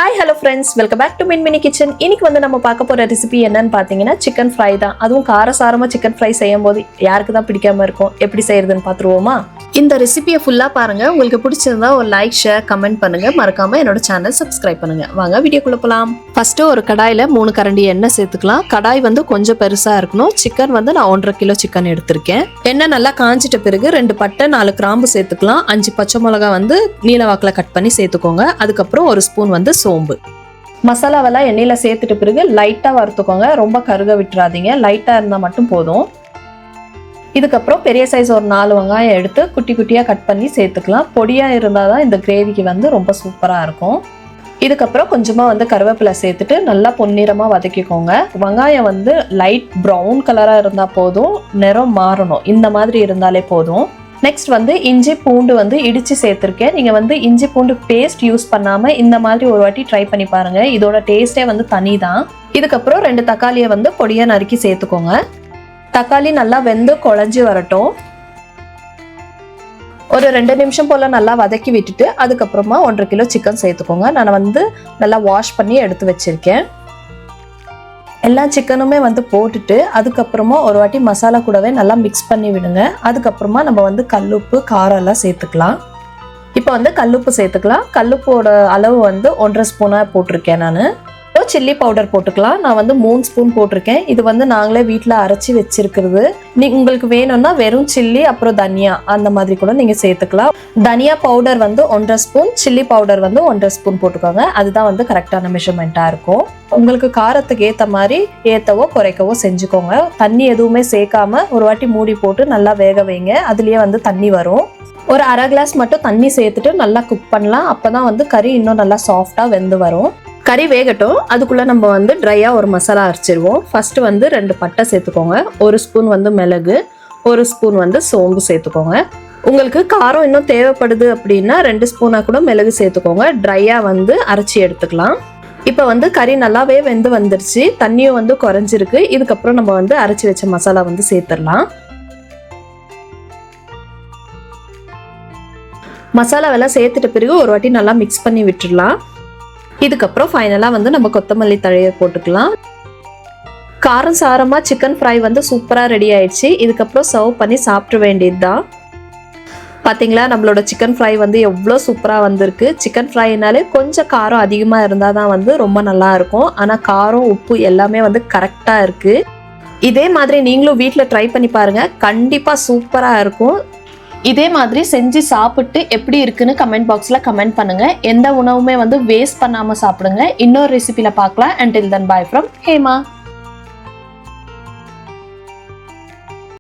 Hi hello friends, welcome back to Minmini kitchen. இன்னைக்கு வந்து நம்ம பார்க்க போகிற ரெசிபி என்னன்னு பார்த்தீங்கன்னா சிக்கன் ஃப்ரை தான். அதுவும் காரசாரமாக சிக்கன் ஃப்ரை செய்யும் போது யாருக்கு தான் பிடிக்காம இருக்கும். எப்படி செய்யறதுன்னு பார்த்துருவோமா? இந்த ரெசிபியை ஃபுல்லாக பாருங்கள். உங்களுக்கு பிடிச்சிருந்தா ஒரு லைக், ஷேர், கமெண்ட் பண்ணுங்கள். மறக்காமல் என்னோட சேனல் சப்ஸ்கிரைப் பண்ணுங்கள். வாங்க வீடியோக்குள்ளே போகலாம். ஃபஸ்ட்டு ஒரு கடாயில் 3 கரண்டி எண்ணெய் சேர்த்துக்கலாம். கடாய் வந்து கொஞ்சம் பெருசாக இருக்கணும். சிக்கன் வந்து நான் 1.5 கிலோ சிக்கன் எடுத்திருக்கேன். எண்ணெய் நல்லா காஞ்சிட்ட பிறகு 2 பட்டை 4 கிராம்பு சேர்த்துக்கலாம். 5 பச்சை மிளகா வந்து நீல வாக்கில் கட் பண்ணி சேர்த்துக்கோங்க. அதுக்கப்புறம் 1 ஸ்பூன் வந்து சோம்பு. மசாலாவெல்லாம் எண்ணெயில் சேர்த்துட்ட பிறகு லைட்டாக வறுத்துக்கோங்க. ரொம்ப கருக விட்டுறாதீங்க. லைட்டாக இருந்தால் மட்டும் போதும். இதுக்கப்புறம் பெரிய சைஸ் ஒரு 4 வெங்காயம் எடுத்து குட்டி குட்டியாக கட் பண்ணி சேர்த்துக்கலாம். பொடியாக இருந்தால் தான் இந்த கிரேவிக்கு வந்து ரொம்ப சூப்பராக இருக்கும். இதுக்கப்புறம் கொஞ்சமாக வந்து கருவேப்பிலை சேர்த்துட்டு நல்லா பொன்னிறமாக வதக்கிக்கோங்க. வெங்காயம் வந்து லைட் ப்ரௌன் கலராக இருந்தால் போதும், நிறம் மாறணும். இந்த மாதிரி இருந்தாலே போதும். நெக்ஸ்ட் வந்து இஞ்சி பூண்டு வந்து இடித்து சேர்த்துருக்கேன். நீங்கள் வந்து இஞ்சி பூண்டு பேஸ்ட் யூஸ் பண்ணாமல் இந்த மாதிரி ஒரு வாட்டி ட்ரை பண்ணி பாருங்கள். இதோட டேஸ்ட்டே வந்து தனி தான். இதுக்கப்புறம் 2 தக்காளியை வந்து பொடியாக நறுக்கி சேர்த்துக்கோங்க. தக்காளி நல்லா வெந்து குழஞ்சி வரட்டும். ஒரு 2 நிமிஷம் போல் நல்லா வதக்கி விட்டுட்டு அதுக்கப்புறமா 1.5 கிலோ சிக்கன் சேர்த்துக்கோங்க. நான் வந்து நல்லா வாஷ் பண்ணி எடுத்து வச்சுருக்கேன். எல்லா சிக்கனுமே வந்து போட்டுட்டு அதுக்கப்புறமா ஒரு வாட்டி மசாலா கூடவே நல்லா மிக்ஸ் பண்ணி விடுங்க. அதுக்கப்புறமா நம்ம வந்து கல்லுப்பு, காரம் எல்லாம் சேர்த்துக்கலாம். இப்போ வந்து கல்லுப்பு சேர்த்துக்கலாம். கல்லுப்போட அளவு வந்து 1.5 ஸ்பூனாக போட்டிருக்கேன். நான் சில்லி பவுடர் போட்டுக்கலாம். நான் வந்து 3 ஸ்பூன் போட்டிருக்கேன். இது வந்து நாங்களே வீட்டில் அரைச்சி வச்சிருக்கிறது. உங்களுக்கு வேணும்னா வெறும் சில்லி அப்புறம் தனியா அந்த மாதிரி கூட நீங்கள் சேர்த்துக்கலாம். தனியா பவுடர் வந்து 1.5 ஸ்பூன், சில்லி பவுடர் வந்து 1.5 ஸ்பூன் போட்டுக்கோங்க. அதுதான் வந்து கரெக்டான மெஷர்மெண்ட்டாக இருக்கும். உங்களுக்கு காரத்துக்கு ஏற்ற மாதிரி ஏற்றவோ குறைக்கவோ செஞ்சுக்கோங்க. தண்ணி எதுவுமே சேர்க்காம ஒரு வாட்டி மூடி போட்டு நல்லா வேக வைங்க. அதுலேயே வந்து தண்ணி வரும். ஒரு 1/2 கிளாஸ் மட்டும் தண்ணி சேர்த்துட்டு நல்லா குக் பண்ணலாம். அப்போ தான் வந்து கறி இன்னும் நல்லா சாஃப்டாக வெந்து வரும். கறி வேகட்டும். அதுக்குள்ளே நம்ம வந்து ட்ரையாக ஒரு மசாலா அரைச்சிடுவோம். ஃபஸ்ட்டு வந்து 2 பட்டை சேர்த்துக்கோங்க. 1 ஸ்பூன் வந்து மிளகு, 1 ஸ்பூன் வந்து சோம்பு சேர்த்துக்கோங்க. உங்களுக்கு காரம் இன்னும் தேவைப்படுது அப்படின்னா 2 ஸ்பூனாக கூட மிளகு சேர்த்துக்கோங்க. ட்ரையாக வந்து அரைச்சி எடுத்துக்கலாம். இப்போ வந்து கறி நல்லாவே வெந்து வந்துருச்சு. தண்ணியும் வந்து குறைஞ்சிருக்கு. இதுக்கப்புறம் நம்ம வந்து அரைச்சி வச்ச மசாலா வந்து சேர்த்துடலாம். மசாலாவெல்லாம் சேர்த்துட்ட பிறகு ஒரு வாட்டி நல்லா மிக்ஸ் பண்ணி விட்டுடலாம். இதுக்கப்புறம் ஃபைனலாக வந்து நம்ம கொத்தமல்லி தழையை போட்டுக்கலாம். காரம் சாரமாக சிக்கன் ஃப்ரை வந்து சூப்பராக ரெடி ஆயிடுச்சு. இதுக்கப்புறம் சர்வ் பண்ணி சாப்பிட வேண்டியது தான். பார்த்தீங்களா, நம்மளோட சிக்கன் ஃப்ரை வந்து எவ்வளோ சூப்பராக வந்திருக்கு. சிக்கன் ஃப்ரைனாலே கொஞ்சம் காரம் அதிகமாக இருந்தால் தான் வந்து ரொம்ப நல்லா இருக்கும். ஆனால் காரம், உப்பு எல்லாமே வந்து கரெக்டாக இருக்குது. இதே மாதிரி நீங்களும் வீட்டில் ட்ரை பண்ணி பாருங்கள். கண்டிப்பாக சூப்பராக இருக்கும். இதே மாதிரி செஞ்சு சாப்பிட்டு எப்படி இருக்குன்னு கமெண்ட் பாக்ஸில் கமெண்ட் பண்ணுங்கள். எந்த உணவுமே வந்து வேஸ்ட் பண்ணாமல் சாப்பிடுங்க. இன்னொரு ரெசிபியில் பார்க்கலாம். Until then, bye from Hema.